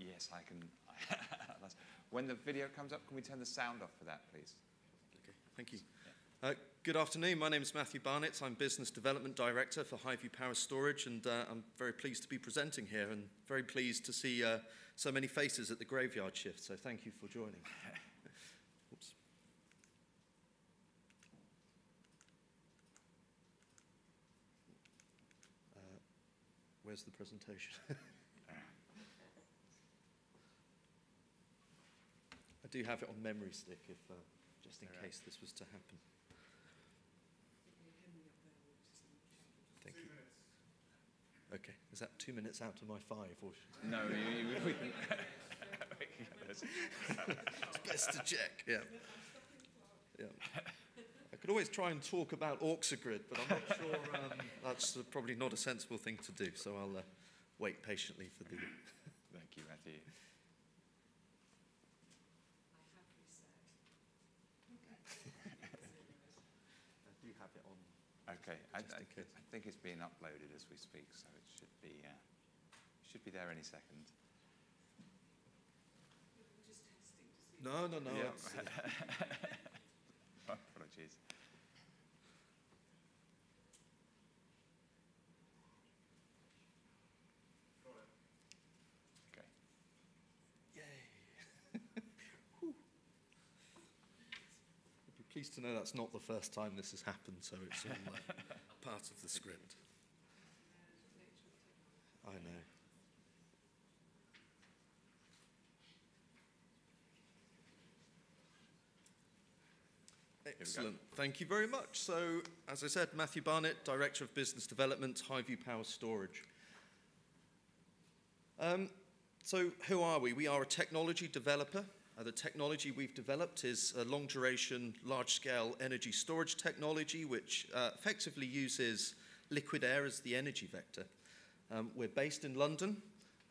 Yes, I can. When the video comes up, can we turn the sound off for that, please? Okay, thank you. Good afternoon. My name is Matthew Barnett. I'm Business Development Director for Highview Power Storage, and I'm very pleased to be presenting here and very pleased to see so many faces at the graveyard shift, so thank you for joining. Oops. Where's the presentation? I do have it on memory stick, if just in case this was to happen. Thank you. Okay, is that 2 minutes out of my 5? Or no, we can. It's best to check. Yeah. I could always try and talk about Auxagrid, but I'm not sure that's probably not a sensible thing to do. So I'll wait patiently for the. Thank you, Matthew. Okay, I think it's being uploaded as we speak, so it should be there any second. Just testing to see. No. Yeah. Apologies. Okay. Yay! I'd be pleased to know that's not the first time this has happened, so it's all part of the script. I know. Excellent. Thank you very much. So, as I said, Matthew Barnett, Director of Business Development, Highview Power Storage. So, who are we? We are a technology developer. The technology we've developed is a long-duration, large-scale energy storage technology, which effectively uses liquid air as the energy vector. We're based in London.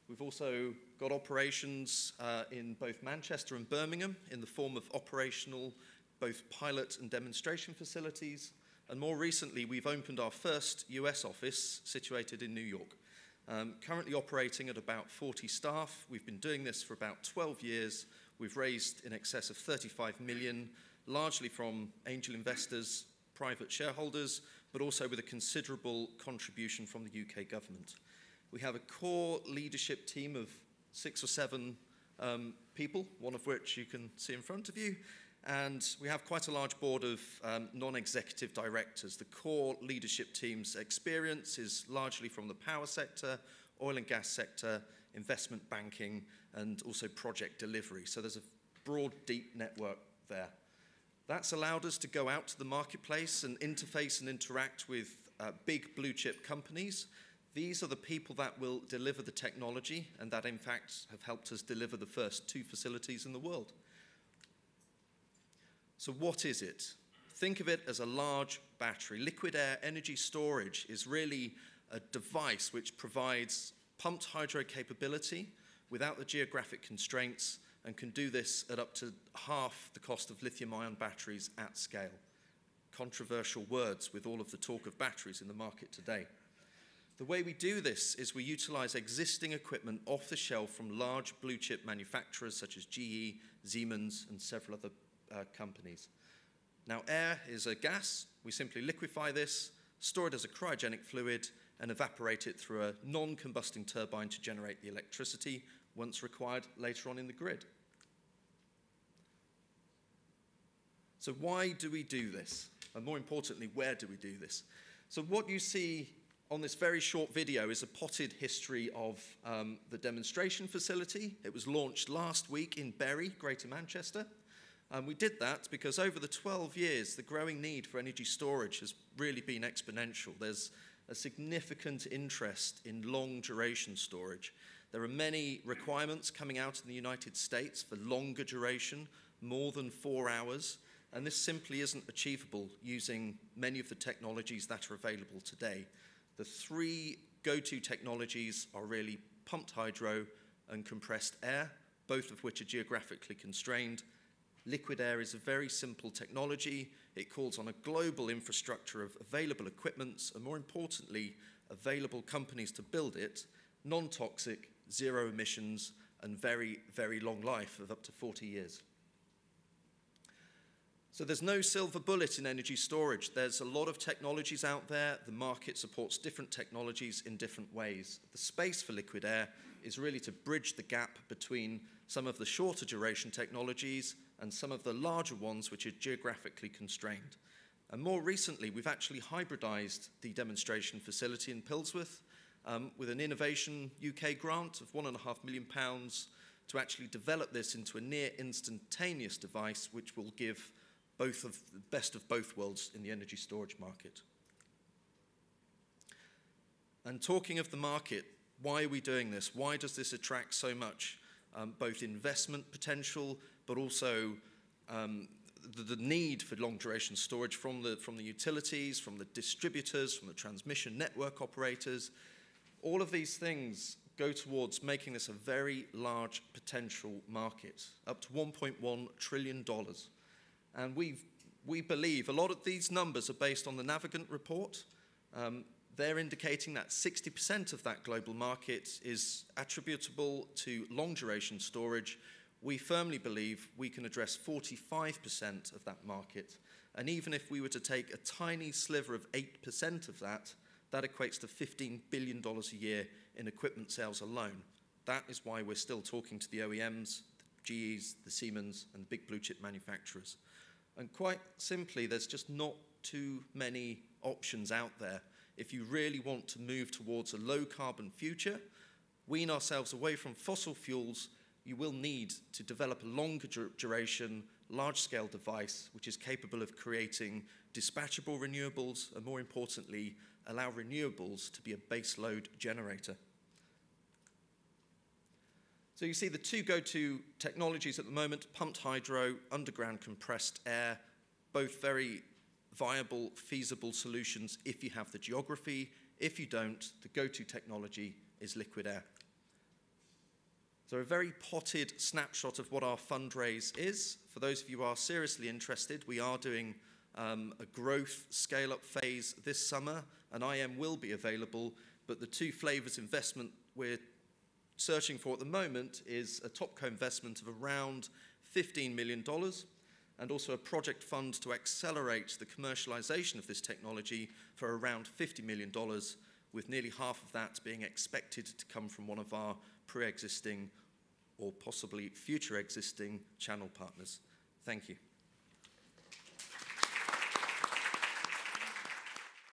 We've also got operations in both Manchester and Birmingham in the form of operational both pilot and demonstration facilities. And more recently, we've opened our first US office situated in New York. Currently operating at about 40 staff. We've been doing this for about 12 years. We've raised in excess of 35 million, largely from angel investors, private shareholders, but also with a considerable contribution from the UK government. We have a core leadership team of 6 or 7 people, one of which you can see in front of you. And we have quite a large board of non-executive directors. The core leadership team's experience is largely from the power sector, oil and gas sector, investment banking, and also project delivery. So there's a broad, deep network there. That's allowed us to go out to the marketplace and interface and interact with big blue chip companies. These are the people that will deliver the technology and that, in fact, have helped us deliver the first 2 facilities in the world. So what is it? Think of it as a large battery. Liquid air energy storage is really a device which provides pumped hydro capability without the geographic constraints and can do this at up to half the cost of lithium-ion batteries at scale. Controversial words with all of the talk of batteries in the market today. The way we do this is we utilize existing equipment off the shelf from large blue chip manufacturers such as GE, Siemens, and several other companies. Now, air is a gas. We simply liquefy this, store it as a cryogenic fluid, and evaporate it through a non-combusting turbine to generate the electricity once required later on in the grid. So why do we do this? And more importantly, where do we do this? So what you see on this very short video is a potted history of the demonstration facility. It was launched last week in Bury, Greater Manchester. And we did that because over the 12 years, the growing need for energy storage has really been exponential. There's a significant interest in long-duration storage. There are many requirements coming out in the United States for longer duration, more than 4 hours, and this simply isn't achievable using many of the technologies that are available today. The 3 go-to technologies are really pumped hydro and compressed air, both of which are geographically constrained. Liquid air is a very simple technology. It calls on a global infrastructure of available equipment and, more importantly, available companies to build it, non-toxic, zero emissions, and very, very long life of up to 40 years. So there's no silver bullet in energy storage. There's a lot of technologies out there. The market supports different technologies in different ways. The space for liquid air is really to bridge the gap between some of the shorter duration technologies and some of the larger ones which are geographically constrained. And more recently, we've actually hybridized the demonstration facility in Pilsworth with an Innovation UK grant of £1.5 million to actually develop this into a near instantaneous device which will give both of the best of both worlds in the energy storage market. And talking of the market, why are we doing this? Why does this attract so much both investment potential, but also the need for long duration storage from the utilities, from the distributors, from the transmission network operators? All of these things go towards making this a very large potential market, up to $1.1 trillion. And we believe a lot of these numbers are based on the Navigant report. They're indicating that 60% of that global market is attributable to long-duration storage. We firmly believe we can address 45% of that market. And even if we were to take a tiny sliver of 8% of that, that equates to $15 billion a year in equipment sales alone. That is why we're still talking to the OEMs, the GEs, the Siemens, and the big blue chip manufacturers. And quite simply, there's just not too many options out there. If you really want to move towards a low-carbon future, wean ourselves away from fossil fuels, you will need to develop a longer duration, large-scale device which is capable of creating dispatchable renewables and, more importantly, allow renewables to be a base load generator. So you see the two go-to technologies at the moment, pumped hydro, underground compressed air, both very viable, feasible solutions if you have the geography. If you don't, the go-to technology is liquid air. So a very potted snapshot of what our fundraise is. For those of you who are seriously interested, we are doing a growth scale-up phase this summer, and IM will be available, but the two flavors investment we're searching for at the moment is a top co-investment of around $15 million and also a project fund to accelerate the commercialization of this technology for around $50 million, with nearly half of that being expected to come from one of our pre-existing or possibly future existing channel partners. Thank you.